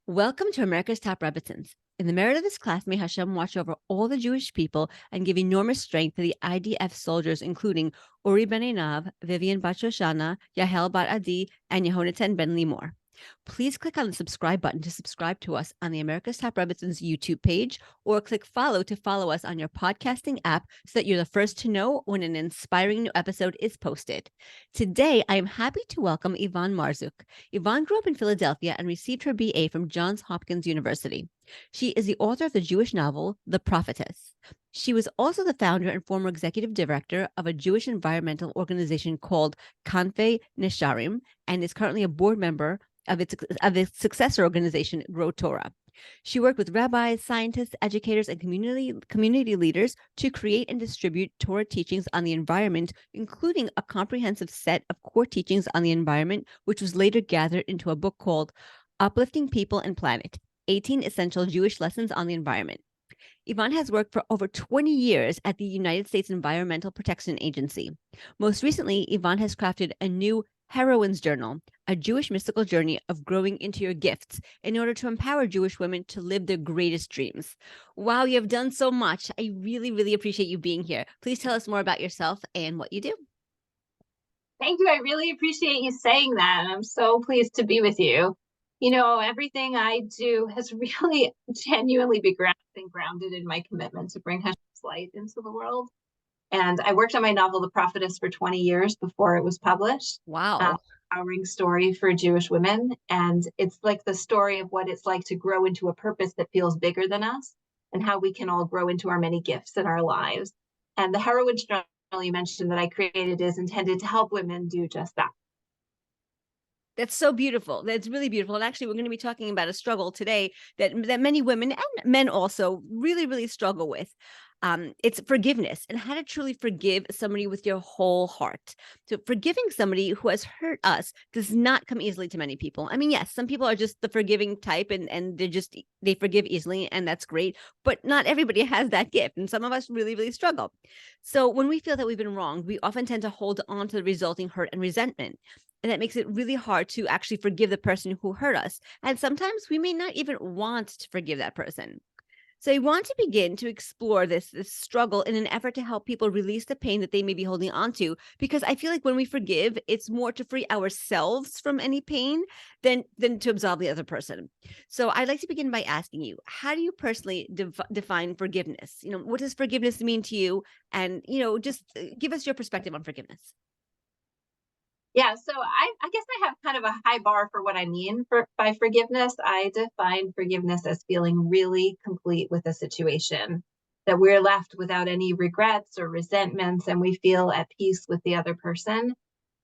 Welcome to America's Top Rebbitzins. In the merit of this class, may Hashem watch over all the Jewish people and give enormous strength to the IDF soldiers, including Uri ben Einav, Vivian bat Shoshana, Yahel bat Adi, and Yehonatan ben Limor. Please click on the subscribe button to subscribe to us on the America's Top Rebbitzins YouTube page, or click follow to follow us on your podcasting app so that you're the first to know when an inspiring new episode is posted. Today, I am happy to welcome Evonne Marzouk. Evonne grew up in Philadelphia and received her BA from Johns Hopkins University. She is the author of the Jewish novel, The Prophetess. She was also the founder and former executive director of a Jewish environmental organization called Kanfei Nesharim, and is currently a board member of its successor organization, Grow Torah. She worked with rabbis, scientists, educators, and community leaders to create and distribute Torah teachings on the environment, including a comprehensive set of core teachings on the environment, which was later gathered into a book called Uplifting People and Planet, 18 Essential Jewish Lessons on the Environment. Evonne has worked for over 20 years at the United States Environmental Protection Agency. Most recently, Evonne has crafted a new Heroine's Journal, a Jewish mystical journey of growing into your gifts in order to empower Jewish women to live their greatest dreams. Wow, you have done so much. I really, really appreciate you being here. Please tell us more about yourself and what you do. Thank you. I really appreciate you saying that. I'm so pleased to be with you. You know, everything I do has really genuinely been grounded in my commitment to bring Hashem's light into the world. And I worked on my novel, The Prophetess, for 20 years before it was published. Wow. Empowering story for Jewish women. And it's like the story of what it's like to grow into a purpose that feels bigger than us and how we can all grow into our many gifts in our lives. And the Heroine's Journal you mentioned that I created is intended to help women do just that. That's so beautiful. That's really beautiful. And actually, we're going to be talking about a struggle today that many women and men also really, really struggle with. It's forgiveness and how to truly forgive somebody with your whole heart. So forgiving somebody who has hurt us does not come easily to many people. I mean, yes, some people are just the forgiving type and they forgive easily, and that's great. But not everybody has that gift. And some of us really, really struggle. So when we feel that we've been wronged, we often tend to hold on to the resulting hurt and resentment. And that makes it really hard to actually forgive the person who hurt us. And sometimes we may not even want to forgive that person. So I want to begin to explore this struggle in an effort to help people release the pain that they may be holding on to, because I feel like when we forgive, it's more to free ourselves from any pain than to absolve the other person. So I'd like to begin by asking you, how do you personally define forgiveness? What does forgiveness mean to you? And, just give us your perspective on forgiveness. Yeah, so I guess I have kind of a high bar for what I mean by forgiveness. I define forgiveness as feeling really complete with a situation, that we're left without any regrets or resentments, and we feel at peace with the other person.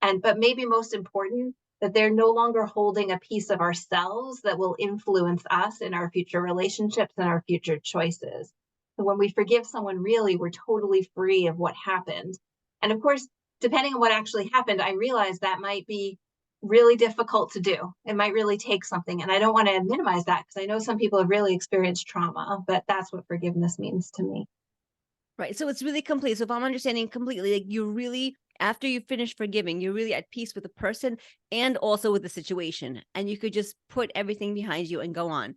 But maybe most important, that they're no longer holding a piece of ourselves that will influence us in our future relationships and our future choices. So when we forgive someone, really, we're totally free of what happened. And of course, depending on what actually happened, I realize that might be really difficult to do. It might really take something. And I don't want to minimize that, because I know some people have really experienced trauma, but that's what forgiveness means to me. Right. So it's really complete. So if I'm understanding completely, like you really, after you finish forgiving, you're really at peace with the person and also with the situation. And you could just put everything behind you and go on.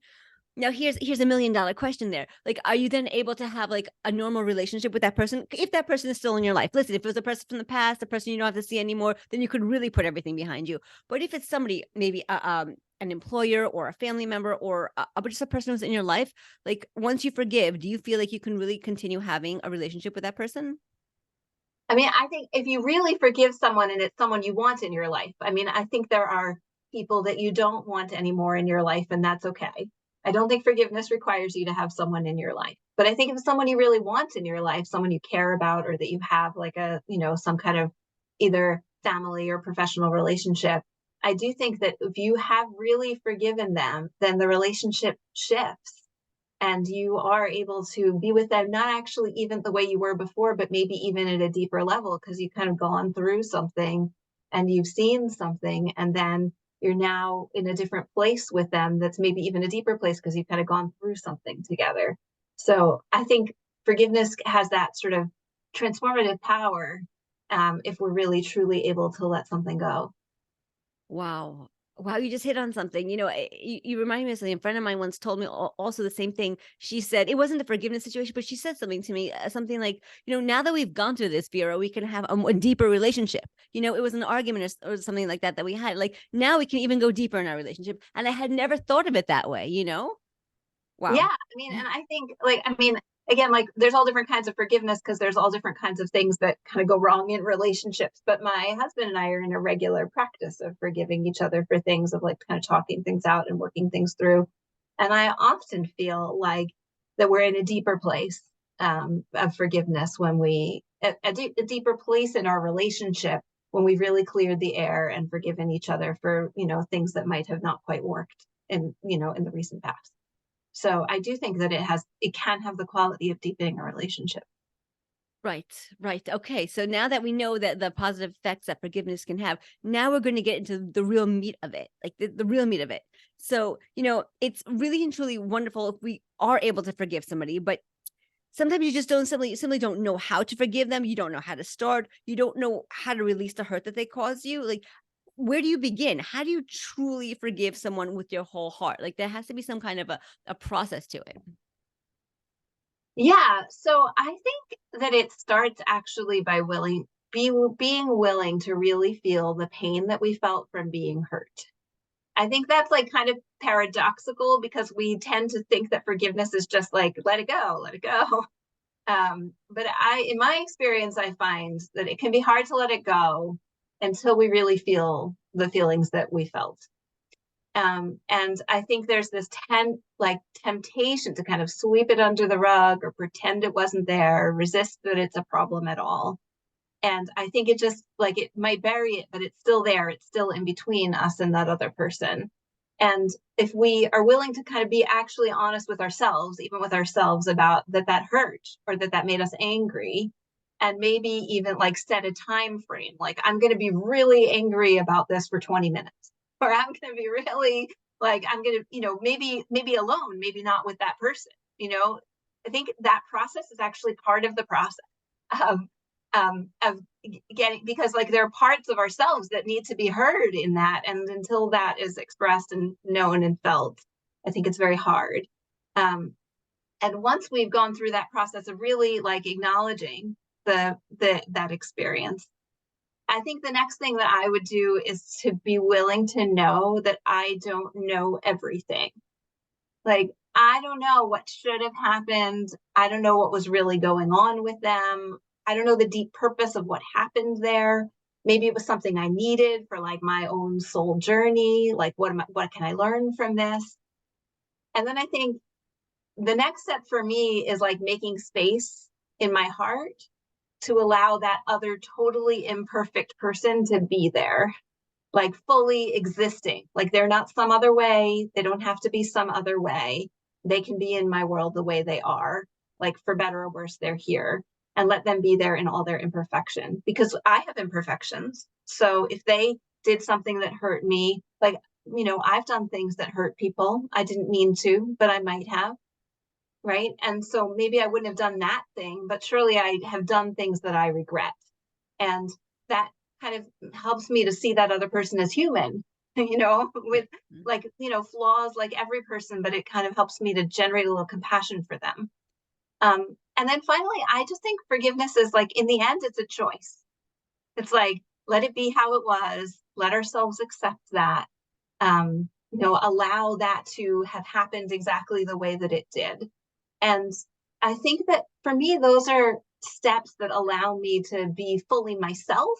Now, here's $1 million question there. Like, are you then able to have like a normal relationship with that person if that person is still in your life? Listen, if it was a person from the past, a person you don't have to see anymore, then you could really put everything behind you. But if it's somebody, maybe an employer or a family member or just a person who's in your life, like once you forgive, do you feel like you can really continue having a relationship with that person? I mean, I think if you really forgive someone and it's someone you want in your life, I mean, I think there are people that you don't want anymore in your life, and that's okay. I don't think forgiveness requires you to have someone in your life. But I think if it's someone you really want in your life, someone you care about, or that you have like some kind of either family or professional relationship, I do think that if you have really forgiven them, then the relationship shifts and you are able to be with them, not actually even the way you were before, but maybe even at a deeper level, because you've kind of gone through something and you've seen something, and then you're now in a different place with them that's maybe even a deeper place because you've kind of gone through something together. So I think forgiveness has that sort of transformative power, if we're really truly able to let something go. Wow. Wow, you just hit on something. You remind me of something. A friend of mine once told me also the same thing. She said it wasn't a forgiveness situation, but she said something to me, something like, now that we've gone through this, Vera, we can have a deeper relationship. It was an argument or something like that we had. Like now we can even go deeper in our relationship. And I had never thought of it that way. Yeah, Wow. I mean, and I think like, I mean, again, like there's all different kinds of forgiveness because there's all different kinds of things that kind of go wrong in relationships. But my husband and I are in a regular practice of forgiving each other for things, of like kind of talking things out and working things through. And I often feel like that we're in a deeper place of forgiveness when a deeper place in our relationship when we've really cleared the air and forgiven each other for, things that might have not quite worked in the recent past. So I do think that it can have the quality of deepening a relationship. Right, right. Okay. So now that we know that the positive effects that forgiveness can have, now we're going to get into the real meat of it, like the real meat of it. So, it's really and truly wonderful if we are able to forgive somebody, but sometimes you just don't simply don't know how to forgive them. You don't know how to start. You don't know how to release the hurt that they caused you. Like, where do you begin? How do you truly forgive someone with your whole heart? Like, there has to be some kind of a process to it. Yeah, so I think that it starts actually by being willing to really feel the pain that we felt from being hurt. I think that's like kind of paradoxical because we tend to think that forgiveness is just like let it go, let it go. But in my experience, I find that it can be hard to let it go until we really feel the feelings that we felt. And I think there's this temptation to kind of sweep it under the rug or pretend it wasn't there, resist that it's a problem at all. And I think it just like it might bury it, but it's still there. It's still in between us and that other person. And if we are willing to kind of be actually honest with ourselves, even with ourselves about that hurt or that made us angry, and maybe even like set a time frame, like I'm going to be really angry about this for 20 minutes, or I'm going to be really like I'm going to, maybe alone, maybe not with that person. I think that process is actually part of the process of of getting, because like there are parts of ourselves that need to be heard in that, and until that is expressed and known and felt, I think it's very hard. And once we've gone through that process of really like acknowledging that experience, I think the next thing that I would do is to be willing to know that I don't know everything. Like, I don't know what should have happened. I don't know what was really going on with them. I don't know the deep purpose of what happened there. Maybe it was something I needed for like my own soul journey. Like, what can I learn from this? And then I think the next step for me is like making space in my heart to allow that other totally imperfect person to be there, like fully existing. Like they're not some other way. They don't have to be some other way. They can be in my world the way they are, like for better or worse, they're here, and let them be there in all their imperfection because I have imperfections. So if they did something that hurt me, like, I've done things that hurt people. I didn't mean to, but I might have. Right. And so maybe I wouldn't have done that thing, but surely I have done things that I regret. And that kind of helps me to see that other person as human, with like, flaws like every person, but it kind of helps me to generate a little compassion for them. And then finally, I just think forgiveness is like, in the end, it's a choice. It's like, let it be how it was, let ourselves accept that, allow that to have happened exactly the way that it did. And I think that for me, those are steps that allow me to be fully myself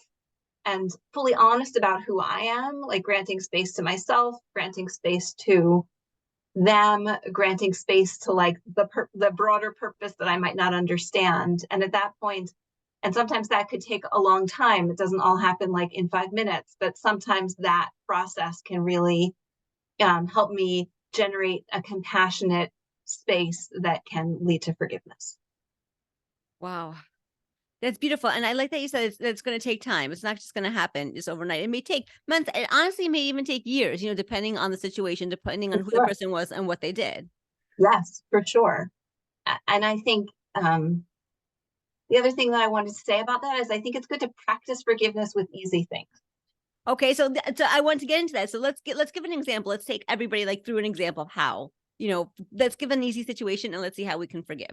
and fully honest about who I am, like granting space to myself, granting space to them, granting space to like the broader purpose that I might not understand. And at that point, and sometimes that could take a long time. It doesn't all happen like in 5 minutes, but sometimes that process can really help me generate a compassionate space that can lead to forgiveness. Wow. That's beautiful, and I like that you said it's gonna take time. It's not just gonna happen just overnight. It may take months, it honestly may even take years, depending on the situation, depending on For who the sure. person was and what they did. Yes, for sure. And I think the other thing that I wanted to say about that is I think it's good to practice forgiveness with easy things. Okay, so so I want to get into that. So let's give an example. Let's take everybody like through an example of how, let's give an easy situation and let's see how we can forgive.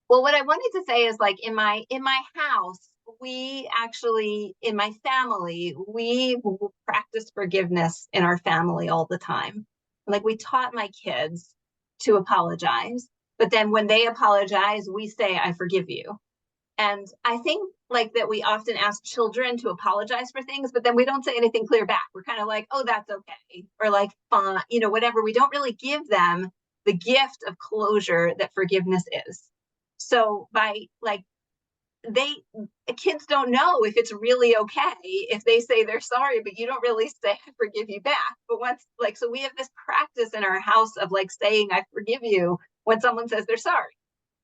Well, what I wanted to say is like in my house, we actually in my family, we practice forgiveness in our family all the time. Like we taught my kids to apologize, but then when they apologize, we say I forgive you. And I think like that we often ask children to apologize for things, but then we don't say anything clear back. We're kind of like, oh, that's okay. Or like, fine, whatever. We don't really give them the gift of closure that forgiveness is. So by like, they kids don't know if it's really okay if they say they're sorry, but you don't really say I forgive you back. But once like, so we have this practice in our house of like saying I forgive you when someone says they're sorry.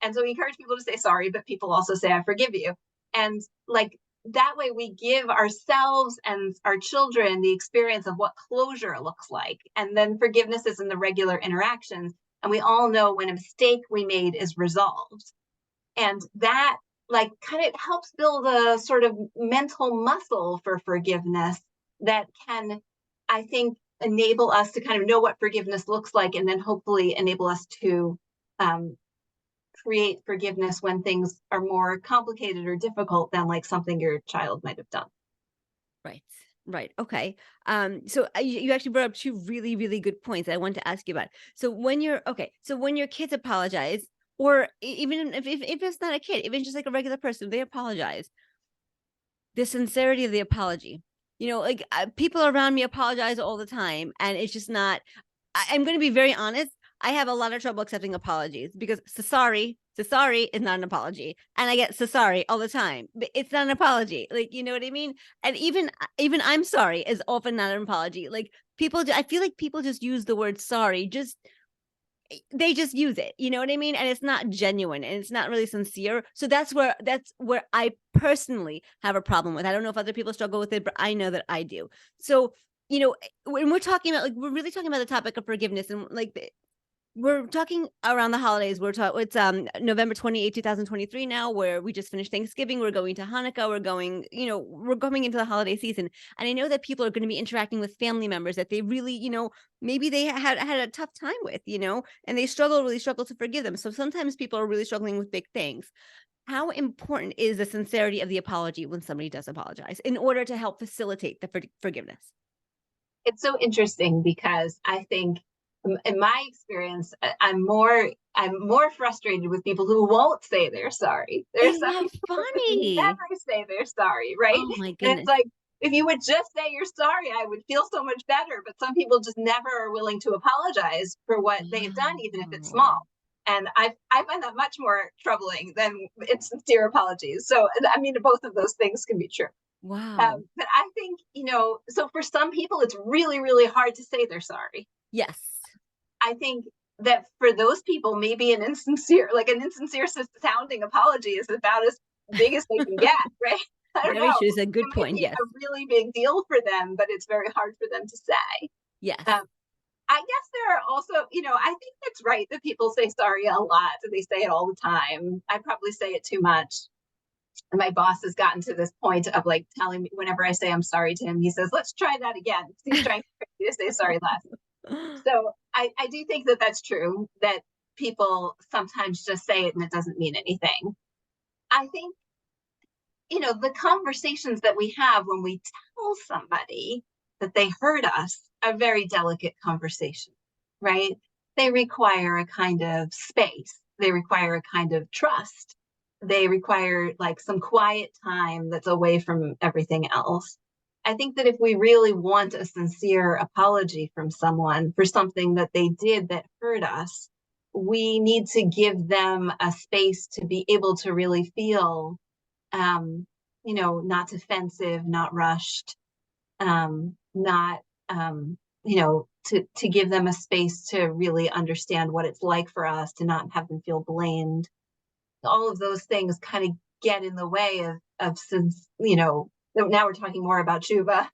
And so we encourage people to say sorry, but people also say, I forgive you. And like that way, we give ourselves and our children the experience of what closure looks like. And then forgiveness is in the regular interactions. And we all know when a mistake we made is resolved. And that like kind of helps build a sort of mental muscle for forgiveness that can, I think, enable us to kind of know what forgiveness looks like and then hopefully enable us to um, create forgiveness when things are more complicated or difficult than like something your child might have done. Right. Right. Okay. So you actually brought up two really, really good points I want to ask you about. So when your kids apologize, or even if it's not a kid, even just like a regular person, they apologize. The sincerity of the apology. Like people around me apologize all the time, and it's just not. I'm going to be very honest. I have a lot of trouble accepting apologies because so sorry is not an apology, and I get so sorry all the time. But it's not an apology, like you know what I mean. And even I'm sorry is often not an apology. Like I feel like people just use the word sorry just they just use it, you know what I mean? And it's not genuine and it's not really sincere. So that's where I personally have a problem with. I don't know if other people struggle with it, but I know that I do. So, when we're talking about like we're really talking about the topic of forgiveness and like we're talking around the holidays. We're talking it's November 28th, 2023 now, where we just finished Thanksgiving. We're going to Hanukkah. We're going into the holiday season. And I know that people are going to be interacting with family members that they really, maybe they had a tough time with, and they really struggle to forgive them. So sometimes people are really struggling with big things. How important is the sincerity of the apology when somebody does apologize in order to help facilitate the forgiveness? It's so interesting because I think in my experience, I'm more frustrated with people who won't say they're sorry. There's Isn't some that people who funny? never say they're sorry, right? Oh my And it's goodness. like if you would just say you're sorry, I would feel so much better. But some people just never are willing to apologize for what they've done, even if it's Wow. small. And I find that much more troubling than insincere apologies. So I mean, both of those things can be true. Wow. But I think, so for some people, it's really, really hard to say they're sorry. Yes. I think that for those people, maybe an insincere sounding apology is about as big as they can get, right? I don't Very know. true, it's a It good might point, be yes. a really big deal for them, but it's very hard for them to say. Yes. Um, I guess there are also, I think it's right that people say sorry a lot. They say it all the time. I probably say it too much. And my boss has gotten to this point of like telling me whenever I say I'm sorry to him, he says, let's try that again. He's trying to get me to say sorry less. So I do think that that's true, that people sometimes just say it and it doesn't mean anything. I think, the conversations that we have when we tell somebody that they hurt us are very delicate conversations, right? They require a kind of space, they require a kind of trust, they require like some quiet time that's away from everything else. I think that if we really want a sincere apology from someone for something that they did that hurt us, we need to give them a space to be able to really feel not defensive, not rushed, not, to give them a space to really understand what it's like for us, to not have them feel blamed. All of those things kind of get in the way of since, now we're talking more about tshuva,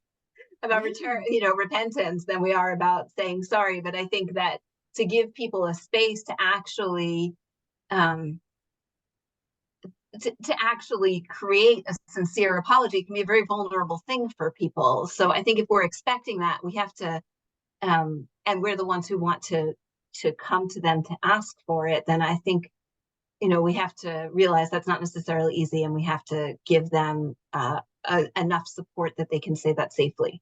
about return, Yeah. repentance than we are about saying sorry. But I think that to give people a space to actually um, to actually create a sincere apology can be a very vulnerable thing for people. So I think if we're expecting that, we have to, and we're the ones who want to come to them to ask for it, then I think, we have to realize that's not necessarily easy, and we have to give them enough support that they can say that safely.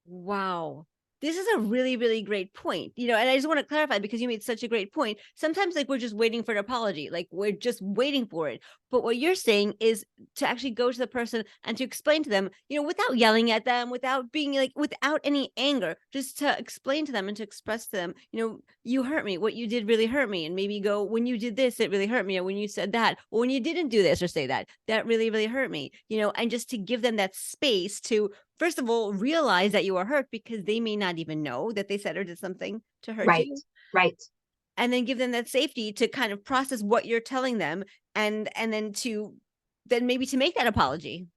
Wow. This is a really, really great point. And I just want to clarify because you made such a great point. Sometimes, like, we're just waiting for an apology, like, we're just waiting for it. But what you're saying is to actually go to the person and to explain to them, without yelling at them, without being like, without any anger, just to explain to them and to express to them, you hurt me. What you did really hurt me. And maybe go, when you did this, it really hurt me. Or when you said that, or when you didn't do this or say that, that really, really hurt me, and just to give them that space to, first of all, realize that you are hurt because they may not even know that they said or did something to hurt Right, you, right. and then give them that safety to kind of process what you're telling them, and then maybe to make that apology.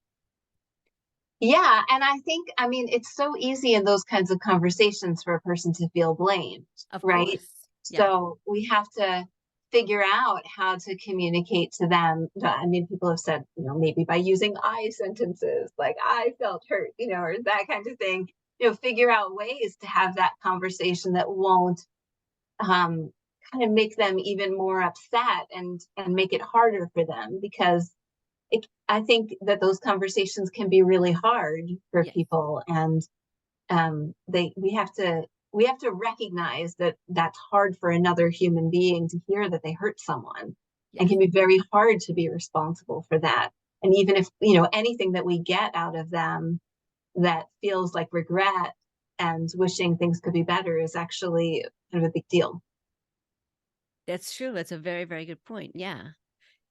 Yeah, and I think, I mean, it's so easy in those kinds of conversations for a person to feel blamed, Of right? course. Yeah. So we have to figure out how to communicate to them. I mean, people have said, maybe by using I sentences, like I felt hurt, or that kind of thing. Figure out ways to have that conversation that won't um, kind of make them even more upset, and make it harder for them, because I think that those conversations can be really hard for Yes. people, and they we have to recognize that that's hard for another human being to hear, that they hurt someone, and Yes. can be very hard to be responsible for that. And even if anything that we get out of them that feels like regret and wishing things could be better is actually kind of a big deal. That's true. That's a very, very good point. Yeah.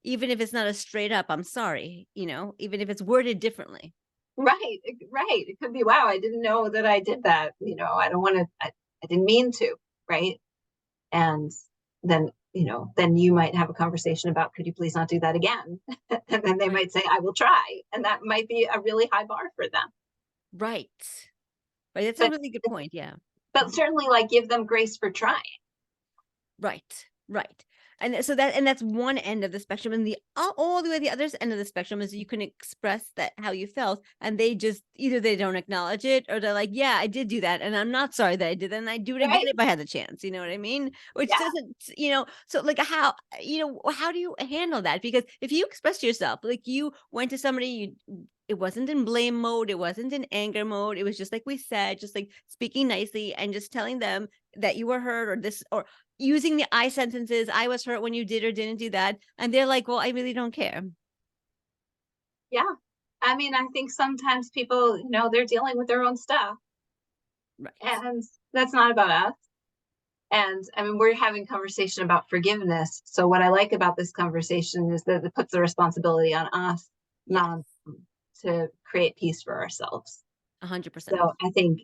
Even if it's not a straight up, I'm sorry, even if it's worded differently. Right, right. It could be, wow, I didn't know that I did that. I don't want to, I didn't mean to, right? And then, then you might have a conversation about, could you please not do that again? And then they Right. might say, I will try. And that might be a really high bar for them. Right. Right. That's a But, really good point. Yeah. but certainly, like, give them grace for trying. Right, right. And that's one end of the spectrum, and the all the way the other end of the spectrum is you can express that how you felt, and they just either they don't acknowledge it, or they're like, "Yeah, I did do that, and I'm not sorry that I did that, and I'd do it again Right. if I had the chance." You know what I mean? Which Yeah. doesn't, so like how do you handle that? Because if you express yourself, like you went to somebody, it wasn't in blame mode, it wasn't in anger mode, it was just like we said, just like speaking nicely and just telling them that you were hurt, or this, or using the I sentences, "I was hurt when you did or didn't do that," and they're like, "Well, I really don't care." Yeah. I mean, I think sometimes people, they're dealing with their own stuff, Right. and that's not about us. And I mean, we're having conversation about forgiveness. So what I like about this conversation is that it puts the responsibility on us, Yes. not on them, to create peace for ourselves. 100%. So I think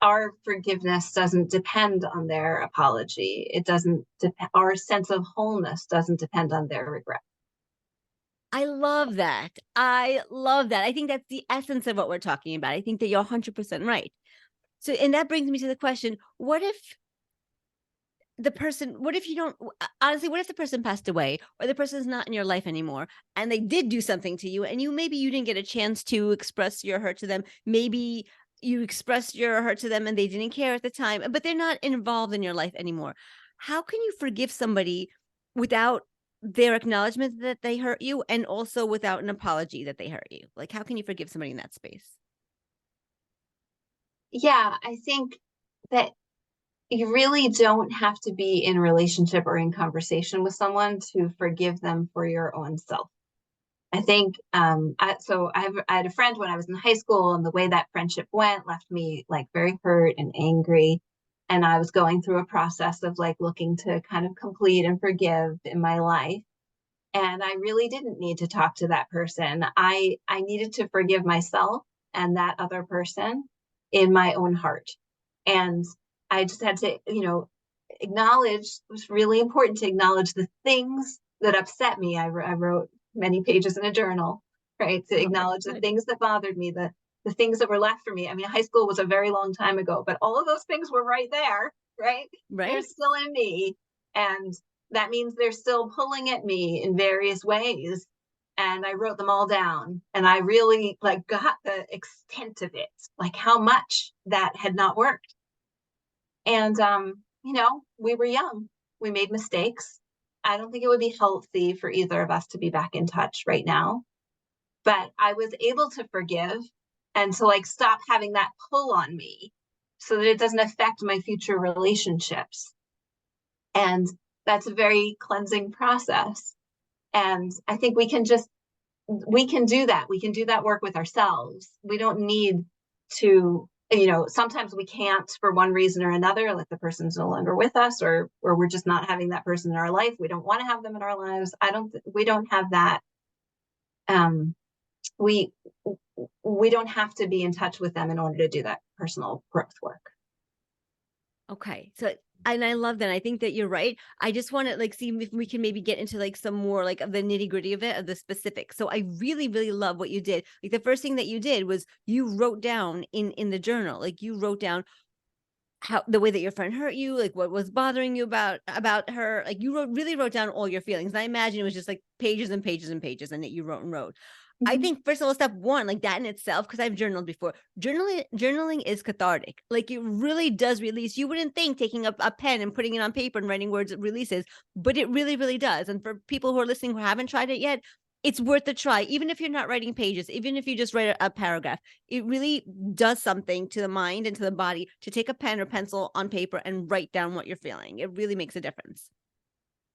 our forgiveness doesn't depend on their apology. It doesn't depend. Our sense of wholeness doesn't depend on their regret. I love that. I love that. I think that's the essence of what we're talking about. I think that you're 100% right. So, and that brings me to the question, what if you don't honestly, what if the person passed away, or the person's not in your life anymore, and they did do something to you, and maybe you didn't get a chance to express your hurt to them. Maybe you expressed your hurt to them and they didn't care at the time, but they're not involved in your life anymore. How can you forgive somebody without their acknowledgement that they hurt you, and also without an apology that they hurt you? Like, how can you forgive somebody in that space? Yeah, I think that you really don't have to be in relationship or in conversation with someone to forgive them for your own self. I think I had a friend when I was in high school, and the way that friendship went left me like very hurt and angry. And I was going through a process of like looking to kind of complete and forgive in my life. And I really didn't need to talk to that person. I needed to forgive myself and that other person in my own heart. And I just had to, acknowledge, it was really important to acknowledge the things that upset me. I wrote many pages in a journal, right? To Oh, that's acknowledge the good. things that bothered me, the things that were left for me. I mean, high school was a very long time ago, but all of those things were right there, right? They're Right. still in me. And that means they're still pulling at me in various ways. And I wrote them all down, and I really like got the extent of it, like how much that had not worked. And we were young. We made mistakes. I don't think it would be healthy for either of us to be back in touch right now. But I was able to forgive and to like stop having that pull on me so that it doesn't affect my future relationships. And that's a very cleansing process. And I think we can do that. We can do that work with ourselves. We don't need to, sometimes we can't for one reason or another, like the person's no longer with us, or we're just not having that person in our life. We don't want to have them in our lives. We don't have that. We we don't have to be in touch with them in order to do that personal growth work. Okay. So, and I love that. I think that you're right. I just want to like see if we can maybe get into like some more like of the nitty gritty of it, of the specifics. So I really, really love what you did. Like the first thing that you did was you wrote down in the journal, like you wrote down how the way that your friend hurt you, like what was bothering you about her. Like you wrote down all your feelings. And I imagine it was just like pages and pages and pages and that you wrote and wrote. I Mm-hmm. think first of all, step one, like that in itself, because I've journaled before. Journaling is cathartic. Like it really does release. You wouldn't think taking a pen and putting it on paper and writing words it releases, but it really, really does. And for people who are listening who haven't tried it yet, it's worth a try. Even if you're not writing pages, even if you just write a paragraph, it really does something to the mind and to the body to take a pen or pencil on paper and write down what you're feeling. It really makes a difference.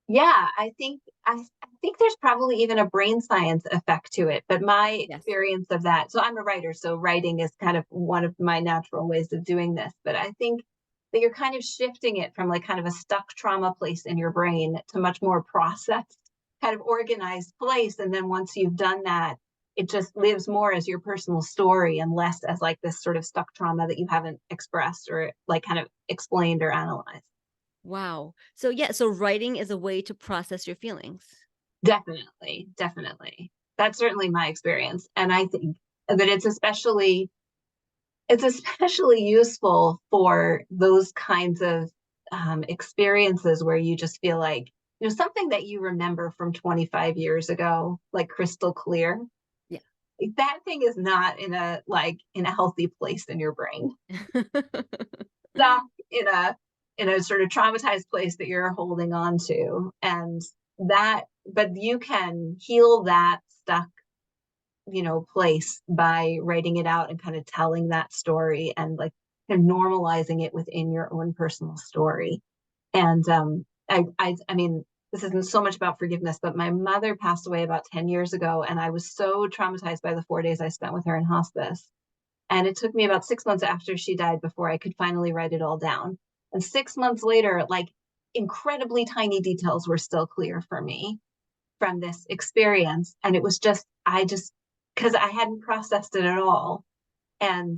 Yeah, I think there's probably even a brain science effect to it. But my Yes. experience of that, so I'm a writer, so writing is kind of one of my natural ways of doing this. But I think that you're kind of shifting it from like kind of a stuck trauma place in your brain to much more processed, kind of organized place. And then once you've done that, it just lives more as your personal story and less as like this sort of stuck trauma that you haven't expressed or like kind of explained or analyzed. Wow. So yeah, so writing is a way to process your feelings. Definitely, definitely. That's certainly my experience. And I think that it's especially useful for those kinds of experiences where you just feel like, something that you remember from 25 years ago, like crystal clear. Yeah. That thing is not in a healthy place in your brain. Stuck in a sort of traumatized place that you're holding on to. And but you can heal that stuck, place by writing it out and kind of telling that story and like kind of normalizing it within your own personal story. And I mean, this isn't so much about forgiveness, but my mother passed away about 10 years ago, and I was so traumatized by the 4 days I spent with her in hospice. And it took me about 6 months after she died before I could finally write it all down. And 6 months later, like incredibly tiny details were still clear for me from this experience. And it was because I hadn't processed it at all. And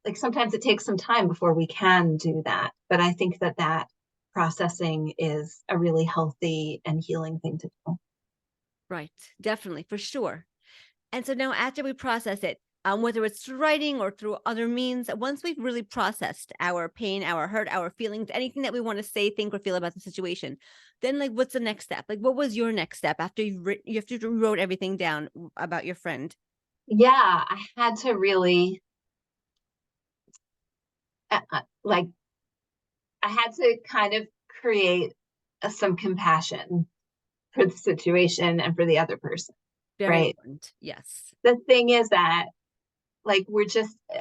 like sometimes it takes some time before we can do that. But I think that processing is a really healthy and healing thing to do. Right. Definitely, for sure. And so now after we process it, whether it's through writing or through other means, once we've really processed our pain, our hurt, our feelings, anything that we want to say, think, or feel about the situation, then like what's the next step? Like what was your next step after you wrote everything down about your friend? Yeah, I had to really like I had to kind of create some compassion for the situation and for the other person, Very right? important. Yes. The thing is that like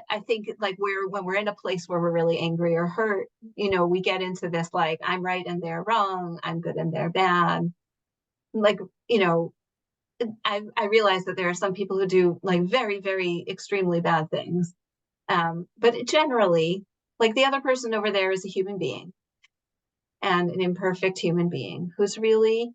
I think like when we're in a place where we're really angry or hurt, we get into this like I'm right and they're wrong, I'm good and they're bad. Like, you know, I realize that there are some people who do like very, very extremely bad things. But generally, like the other person over there is a human being and an imperfect human being who's really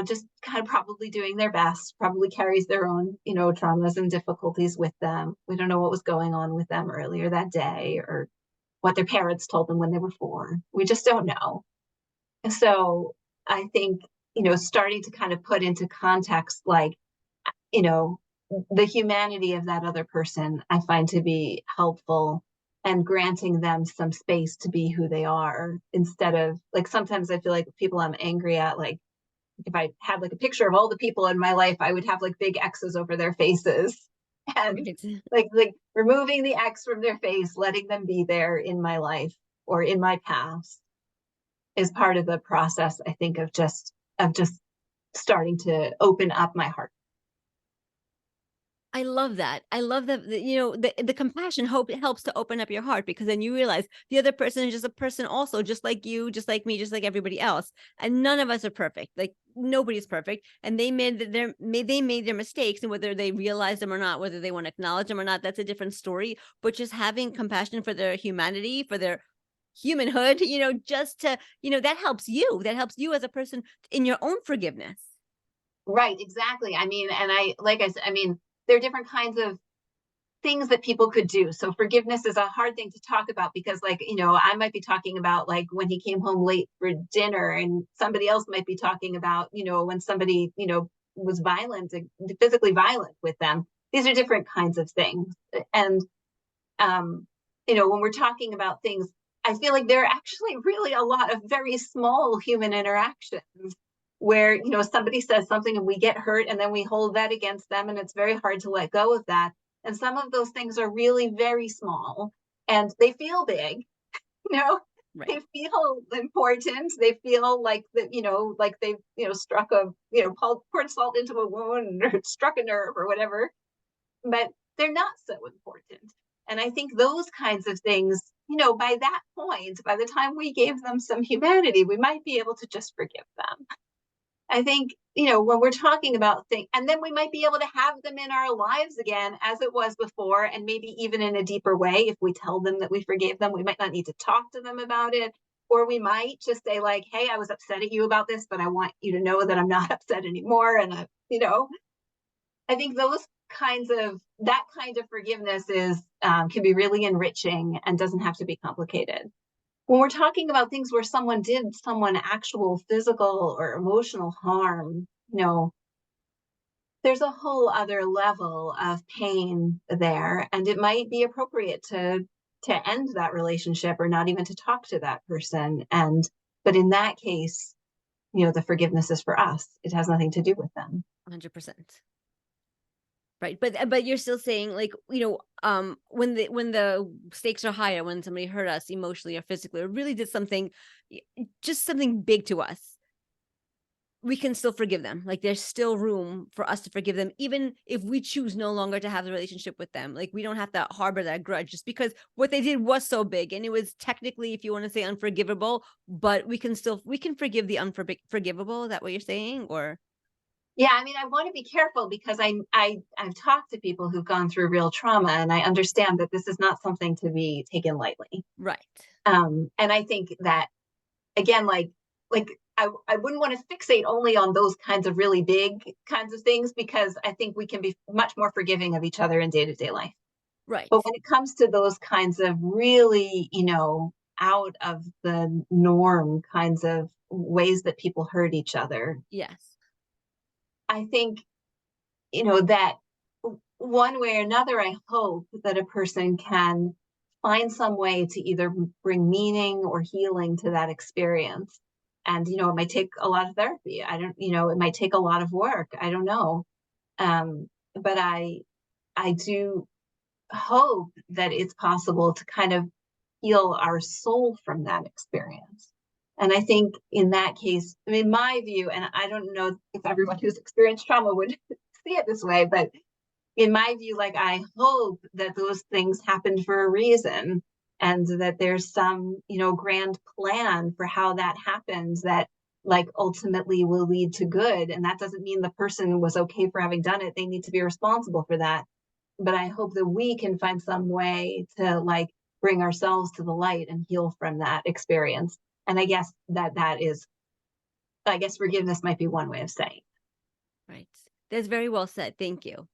just kind of probably doing their best, probably carries their own, traumas and difficulties with them. We don't know what was going on with them earlier that day or what their parents told them when they were 4. We just don't know. So I think, starting to kind of put into context, like, you know, the humanity of that other person, I find to be helpful. and granting them some space to be who they are, instead of like, sometimes I feel like people I'm angry at, like if I had like a picture of all the people in my life, I would have like big X's over their faces and Right. like removing the X from their face, letting them be there in my life or in my past is part of the process, I think, of just starting to open up my heart. I love that. I love that, the compassion hope it helps to open up your heart because then you realize the other person is just a person also, just like you, just like me, just like everybody else. And none of us are perfect. Like nobody's perfect. And they made their mistakes, and whether they realize them or not, whether they want to acknowledge them or not, that's a different story. But just having compassion for their humanity, for their humanhood, just to, that helps you. That helps you as a person in your own forgiveness. Right, exactly. I mean, and I, like I said, I mean, there are different kinds of things that people could do. So forgiveness is a hard thing to talk about because, like, I might be talking about like when he came home late for dinner, and somebody else might be talking about, when somebody, was violent, physically violent with them. These are different kinds of things. And um, when we're talking about things, I feel like there are actually really a lot of very small human interactions where, somebody says something and we get hurt and then we hold that against them, and it's very hard to let go of that. And some of those things are really very small and they feel big, you know, Right. they feel important. They feel like that, like they've, struck a, poured salt into a wound or struck a nerve or whatever, but they're not so important. And I think those kinds of things, by that point, by the time we gave them some humanity, we might be able to just forgive them. I think, when we're talking about things, and then we might be able to have them in our lives again as it was before, and maybe even in a deeper way. If we tell them that we forgave them, we might not need to talk to them about it. Or we might just say, like, hey, I was upset at you about this, but I want you to know that I'm not upset anymore. And, I think that kind of forgiveness can be really enriching and doesn't have to be complicated. When we're talking about things where someone did someone actual physical or emotional harm, there's a whole other level of pain there, and it might be appropriate to end that relationship or not even to talk to that person. And but in that case, the forgiveness is for us. It has nothing to do with them. 100%. Right, but you're still saying, like, when the stakes are higher, when somebody hurt us emotionally or physically, or really did something, just something big to us, we can still forgive them. Like, there's still room for us to forgive them, even if we choose no longer to have the relationship with them. Like, we don't have to harbor that grudge just because what they did was so big, and it was technically, if you want to say, unforgivable. But we can forgive the unforgivable. Is that what you're saying, or Yeah, I mean, I want to be careful because I've talked to people who've gone through real trauma, and I understand that this is not something to be taken lightly. right? And I think that, again, like I wouldn't want to fixate only on those kinds of really big kinds of things, because I think we can be much more forgiving of each other in day-to-day life. But Right. when it comes to those kinds of really, out of the norm kinds of ways that people hurt each other, Yes. I think, that one way or another, I hope that a person can find some way to either bring meaning or healing to that experience. And, it might take a lot of therapy. I don't, it might take a lot of work. I don't know. But I do hope that it's possible to kind of heal our soul from that experience. And I think in that case, I mean, my view, and I don't know if everyone who's experienced trauma would see it this way, but in my view, like, I hope that those things happened for a reason, and that there's some, grand plan for how that happens that, like, ultimately will lead to good. And that doesn't mean the person was okay for having done it. They need to be responsible for that. But I hope that we can find some way to, like, bring ourselves to the light and heal from that experience. And I guess I guess forgiveness might be one way of saying. Right. That's very well said. Thank you.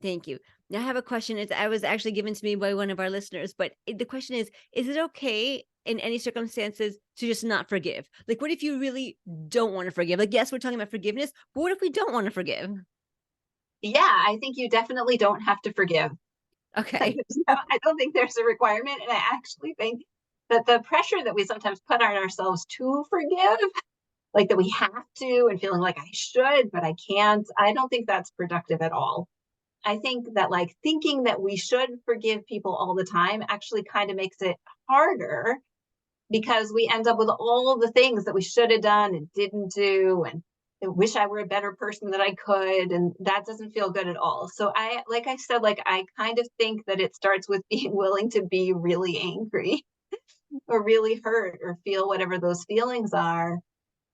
Thank you. Now I have a question. It's I was actually given to me by one of our listeners, but the question is it okay in any circumstances to just not forgive? Like, what if you really don't want to forgive? Like, yes, we're talking about forgiveness, but what if we don't want to forgive? Yeah, I think you definitely don't have to forgive. Okay. I don't think there's a requirement. And I actually think that the pressure that we sometimes put on ourselves to forgive, like that we have to, and feeling like I should, but I can't, I don't think that's productive at all. I think that like thinking that we should forgive people all the time actually kind of makes it harder because we end up with all the things that we should have done and didn't do, and I wish I were a better person that I could, and that doesn't feel good at all. So I, like I said, like I kind of think that it starts with being willing to be really angry or really hurt or feel whatever those feelings are.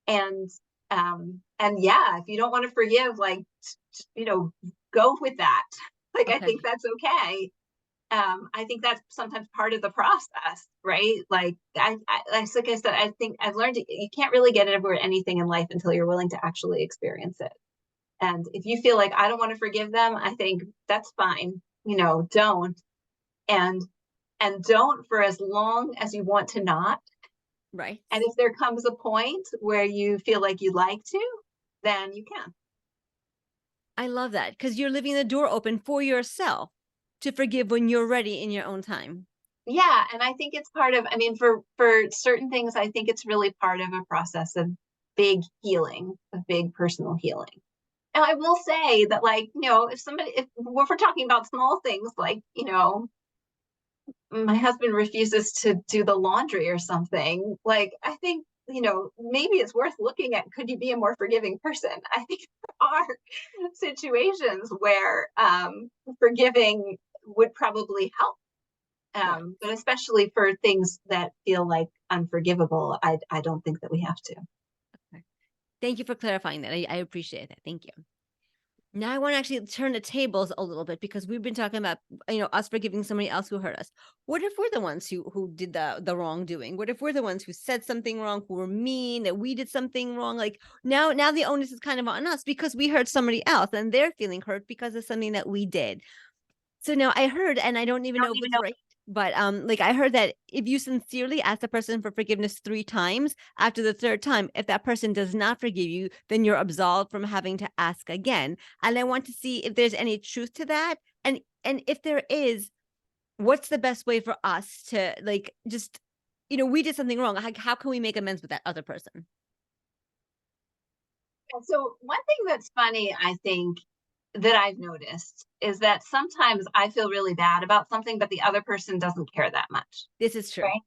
And yeah, if you don't want to forgive, like, you know, go with that. Like I think Okay. that's okay. I think that's sometimes part of the process, right? Like like I said, I think I've learned you can't really get over anything in life until you're willing to actually experience it. And if you feel like I don't want to forgive them, I think that's fine. Don't. And don't for as long as you want to not. Right. And if there comes a point where you feel like you'd like to, then you can. I love that because you're leaving the door open for yourself to forgive when you're ready in your own time. Yeah, and I think it's part of, I mean, for certain things, I think it's really part of a process of big healing, of big personal healing. And I will say that, like, if we're talking about small things, like, my husband refuses to do the laundry or something, like, I think, maybe it's worth looking at, could you be a more forgiving person? I think there are situations where forgiving would probably help. Right. But especially for things that feel like unforgivable, I don't think that we have to. Okay. Thank you for clarifying that. I appreciate that. Thank you. Now I want to actually turn the tables a little bit because we've been talking about us forgiving somebody else who hurt us. What if we're the ones who did the wrongdoing? What if we're the ones who said something wrong, who were mean, that we did something wrong? Like now the onus is kind of on us because we hurt somebody else and they're feeling hurt because of something that we did. So now I heard, and I don't even know if it's right, but like I heard that if you sincerely ask the person for forgiveness 3 times, after the third time, if that person does not forgive you, then you're absolved from having to ask again. And I want to see if there's any truth to that, and if there is, what's the best way for us to like just we did something wrong. Like, how can we make amends with that other person? So one thing that's funny, I think, that I've noticed is that sometimes I feel really bad about something, but the other person doesn't care that much, This is true. right?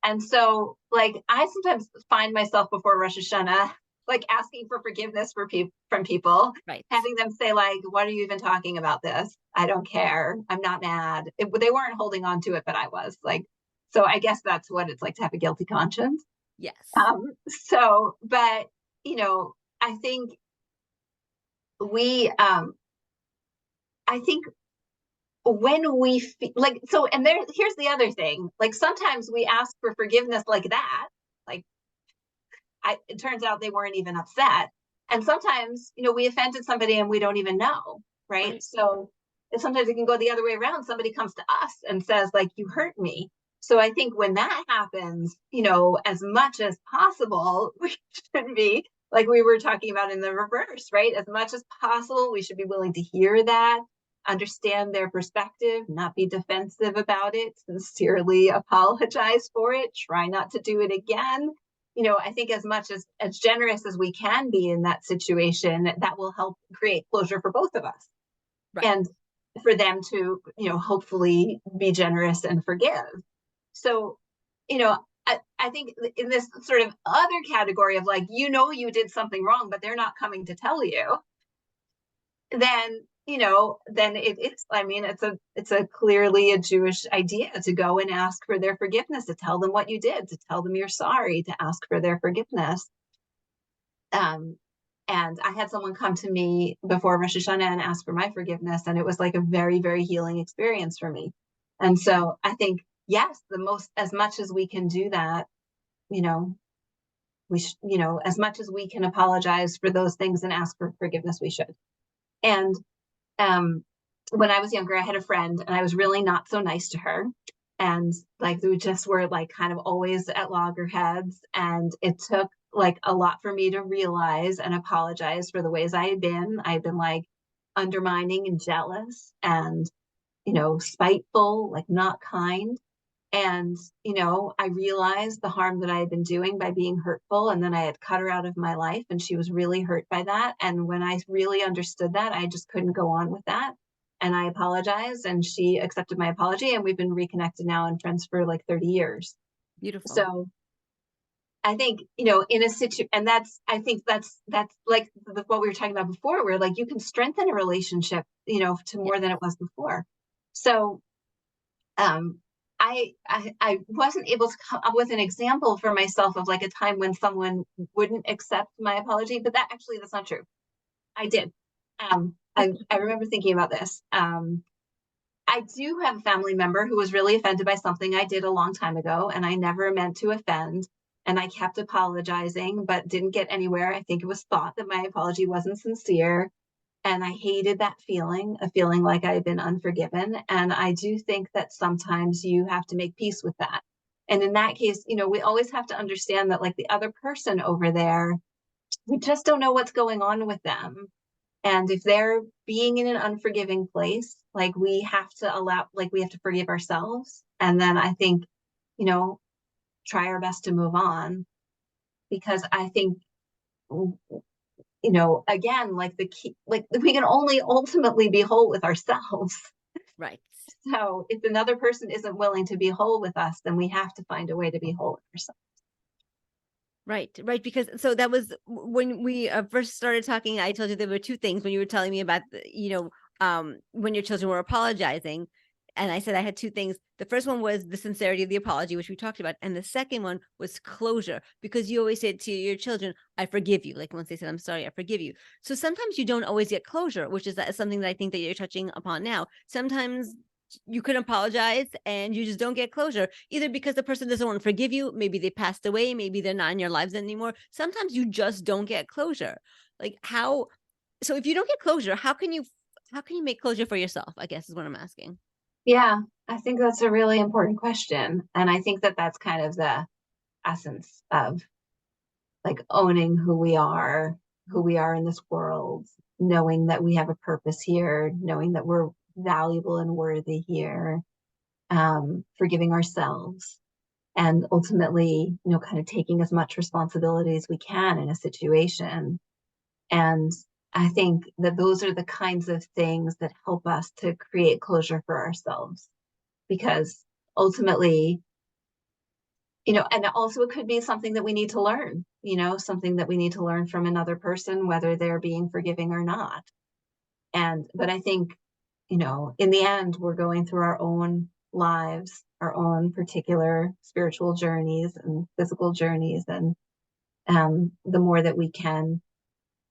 And so, like, I sometimes find myself before Rosh Hashanah, like, asking for forgiveness from people, Right. having them say, like, "What are you even talking about this? I don't care. I'm not mad." They weren't holding on to it, but I was like, so I guess that's what it's like to have a guilty conscience. Yes. But I think we, I think when we like, so, and here's the other thing, like sometimes we ask for forgiveness like that, like it turns out they weren't even upset. And sometimes, we offended somebody and we don't even know, right? Right. So sometimes it can go the other way around. Somebody comes to us and says, like, you hurt me. So I think when that happens, as much as possible, we should be, like we were talking about in the reverse, right? As much as possible, we should be willing to hear that, understand their perspective, not be defensive about it, sincerely apologize for it, try not to do it again. I think as much as generous as we can be in that situation, that will help create closure for both of us. Right. And for them to, hopefully be generous and forgive. So, I think in this sort of other category of like, you did something wrong, but they're not coming to tell you, then then it's, I mean, it's a clearly a Jewish idea to go and ask for their forgiveness, to tell them what you did, to tell them you're sorry, to ask for their forgiveness. um and I had someone come to me before Rosh Hashanah and ask for my forgiveness, and it was like a very, very healing experience for me. And so I think, yes, the most, as much as we can do that, you know as much as we can apologize for those things and ask for forgiveness, we should. And um, when I was younger, I had a friend and I was really not so nice to her. And like, we just were like kind of always at loggerheads. And it took like a lot for me to realize and apologize for the ways I had been. I had been like undermining and jealous and, spiteful, like not kind. And, I realized the harm that I had been doing by being hurtful. And then I had cut her out of my life and she was really hurt by that. And when I really understood that, I just couldn't go on with that. And I apologized and she accepted my apology. And we've been reconnected now and friends for like 30 years. Beautiful. So I think, in a situation, and I think that's like what we were talking about before, where like you can strengthen a relationship, to Yeah. more than it was before. So um, I wasn't able to come up with an example for myself of like a time when someone wouldn't accept my apology, but that's not true. I did. I remember thinking about this. I do have a family member who was really offended by something I did a long time ago, and I never meant to offend. And I kept apologizing, but didn't get anywhere. I think it was thought that my apology wasn't sincere. And I hated that feeling of feeling like I had been unforgiven. And I do think that sometimes you have to make peace with that. And in that case, we always have to understand that, like, the other person over there, we just don't know what's going on with them. And if they're being in an unforgiving place, like, we have to forgive ourselves. And then I think, you know, try our best to move on, because I think, again, like the key, like we can only ultimately be whole with ourselves. Right. So if another person isn't willing to be whole with us, then we have to find a way to be whole with ourselves. Right, right. Because so that was when we first started talking. I told you there were two things when you were telling me about, when your children were apologizing. And I said I had two things. The first one was the sincerity of the apology, which we talked about. And the second one was closure, because you always said to your children, I forgive you. Like once they said, I'm sorry, I forgive you. So sometimes you don't always get closure, which is something that I think that you're touching upon now. Sometimes you can apologize and you just don't get closure, either because the person doesn't want to forgive you, maybe they passed away, maybe they're not in your lives anymore. Sometimes you just don't get closure. Like how so if you don't get closure, how can you make closure for yourself, I guess is what I'm asking. Yeah, I think that's a really important question. And I think that that's kind of the essence of like owning who we are in this world, knowing that we have a purpose here, knowing that we're valuable and worthy here, forgiving ourselves, and ultimately, kind of taking as much responsibility as we can in a situation. And I think that those are the kinds of things that help us to create closure for ourselves, because ultimately, and also it could be something that we need to learn, something that we need to learn from another person, whether they're being forgiving or not. But I think, in the end, we're going through our own lives, our own particular spiritual journeys and physical journeys. And the more that we can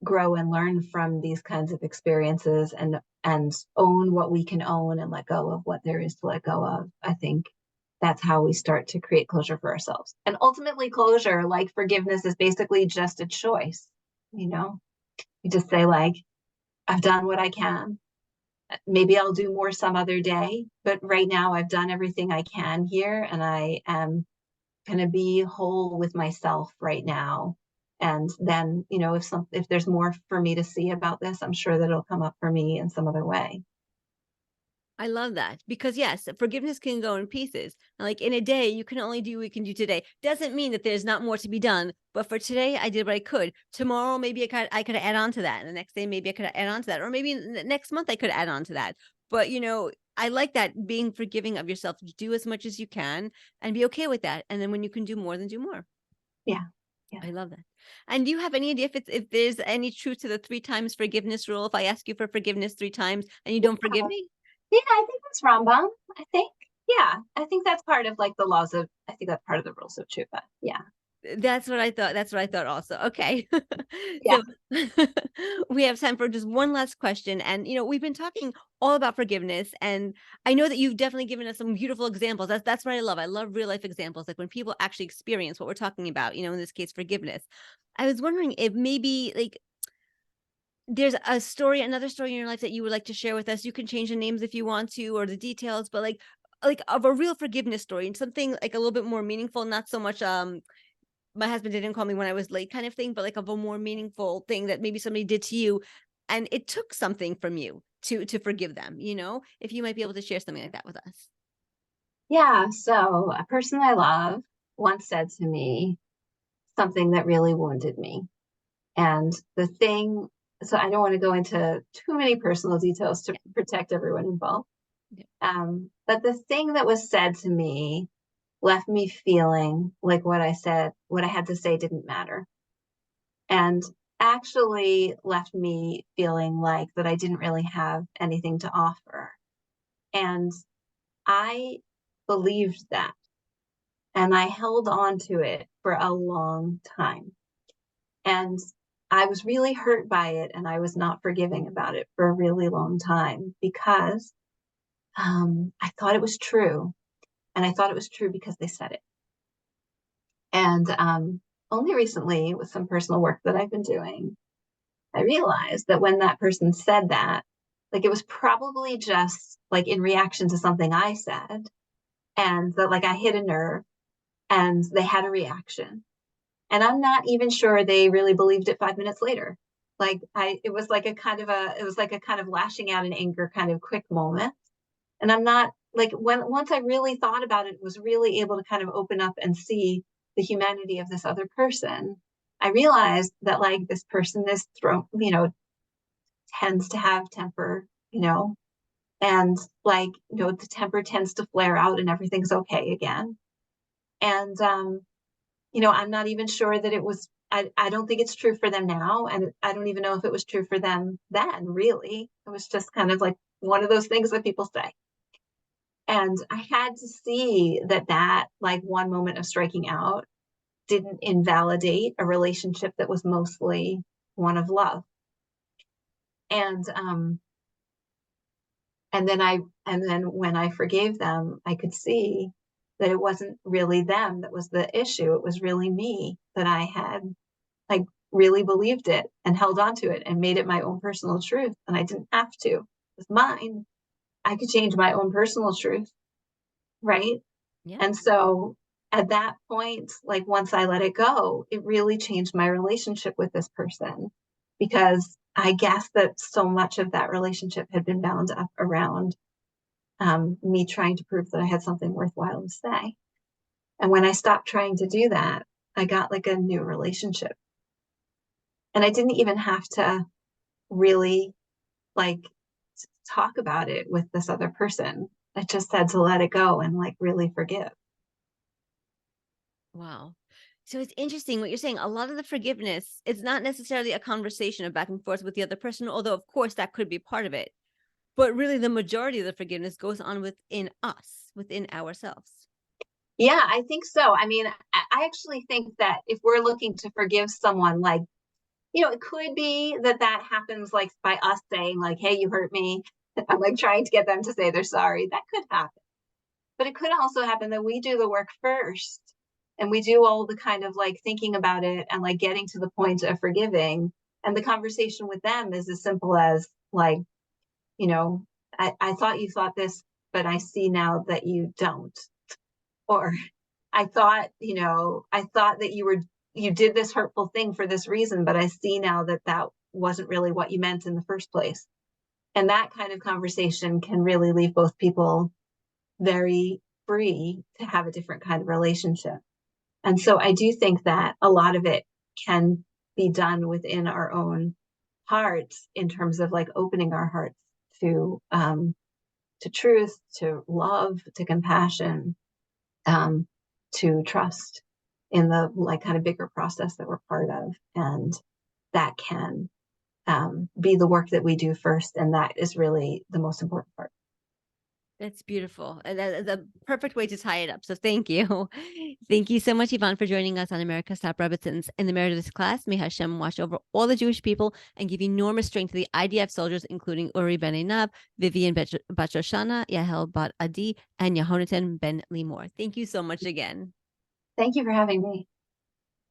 grow and learn from these kinds of experiences, and own what we can own and let go of what there is to let go of, I think that's how we start to create closure for ourselves. And ultimately, closure, like forgiveness, is basically just a choice. You just say, like, I've done what I can. Maybe I'll do more some other day, but right now I've done everything I can here, and I am going to be whole with myself right now. And then, if there's more for me to see about this, I'm sure that it'll come up for me in some other way. I love that, because yes, forgiveness can go in pieces. Like in a day, you can only do what you can do today. Doesn't mean that there's not more to be done. But for today, I did what I could. Tomorrow, maybe I could add on to that. And the next day, maybe I could add on to that. Or maybe next month, I could add on to that. But I like that, being forgiving of yourself. Do as much as you can and be okay with that. And then when you can do more, then do more. Yeah. Yeah. I love that. And do you have any idea if there's any truth to the three times forgiveness rule? If I ask you for forgiveness three times and you don't forgive me? Yeah, I think that's Rambam. I think. Yeah, I think that's part of like the laws of. I think that's part of the rules of Chupa. Yeah. That's what I thought. That's what I thought also. Okay. Yeah. So we have time for just one last question. And we've been talking all about forgiveness, and I know that you've definitely given us some beautiful examples. That's what I love. I love real life examples, like when people actually experience what we're talking about, in this case, forgiveness. I was wondering if maybe like there's another story in your life that you would like to share with us. You can change the names if you want to, or the details, but like of a real forgiveness story, and something like a little bit more meaningful, not so much my husband didn't call me when I was late kind of thing, but like of a more meaningful thing that maybe somebody did to you and it took something from you. to forgive them, if you might be able to share something like that with us. Yeah, so a person I love once said to me something that really wounded me. And the thing, so I don't want to go into too many personal details to Yeah. protect everyone involved. Yeah. But the thing that was said to me left me feeling like what I had to say didn't matter. And actually left me feeling like that I didn't really have anything to offer. And I believed that. And I held on to it for a long time. And I was really hurt by it. And I was not forgiving about it for a really long time because I thought it was true. And I thought it was true because they said it. And only recently, with some personal work that I've been doing, I realized that when that person said that, like it was probably just like in reaction to something I said, and that like I hit a nerve and they had a reaction. And I'm not even sure they really believed it 5 minutes later. It was like it was like a kind of lashing out in anger kind of quick moment. And I'm not like, once I really thought about it, was really able to kind of open up and see the humanity of this other person. I realized that like this person is tends to have temper, and like, the temper tends to flare out and everything's okay again. And I'm not even sure that it was, I don't think it's true for them now. And I don't even know if it was true for them then, really. It was just kind of like one of those things that people say. And I had to see that like one moment of striking out didn't invalidate a relationship that was mostly one of love. And and then when I forgave them, I could see that it wasn't really them that was the issue. It was really me, that I had like really believed it and held on to it and made it my own personal truth. And I didn't have to. It was mine. I could change my own personal truth, right? Yeah. And so at that point, like once I let it go, it really changed my relationship with this person, because I guess that so much of that relationship had been bound up around me trying to prove that I had something worthwhile to say. And when I stopped trying to do that, I got like a new relationship. And I didn't even have to really like talk about it with this other person. I just had to let it go and like really forgive. Wow. So it's interesting what you're saying. A lot of the forgiveness is not necessarily a conversation of back and forth with the other person, although, of course, that could be part of it. But really, the majority of the forgiveness goes on within us, within ourselves. Yeah, I think so. I mean, I actually think that if we're looking to forgive someone, like, it could be that that happens like by us saying, like, hey, you hurt me. I'm like trying to get them to say they're sorry. That could happen. But it could also happen that we do the work first and we do all the kind of like thinking about it and like getting to the point of forgiving. And the conversation with them is as simple as, like, you know, I thought you thought this, but I see now that you don't. Or I thought that you did this hurtful thing for this reason, but I see now that that wasn't really what you meant in the first place. And that kind of conversation can really leave both people very free to have a different kind of relationship. And so I do think that a lot of it can be done within our own hearts, in terms of like opening our hearts to truth, to love, to compassion, um, to trust in the like kind of bigger process that we're part of. And that can be the work that we do first. And that is really the most important part. That's beautiful. And the perfect way to tie it up. So thank you. Thank you so much, Yvonne, for joining us on America's Top Rebbitzins. In the merit of this class, may Hashem watch over all the Jewish people and give enormous strength to the IDF soldiers, including Uri ben Einav, Vivian Bat Shoshana, Yahel Bat Adi, and Yehonatan ben Limor. Thank you so much again. Thank you for having me.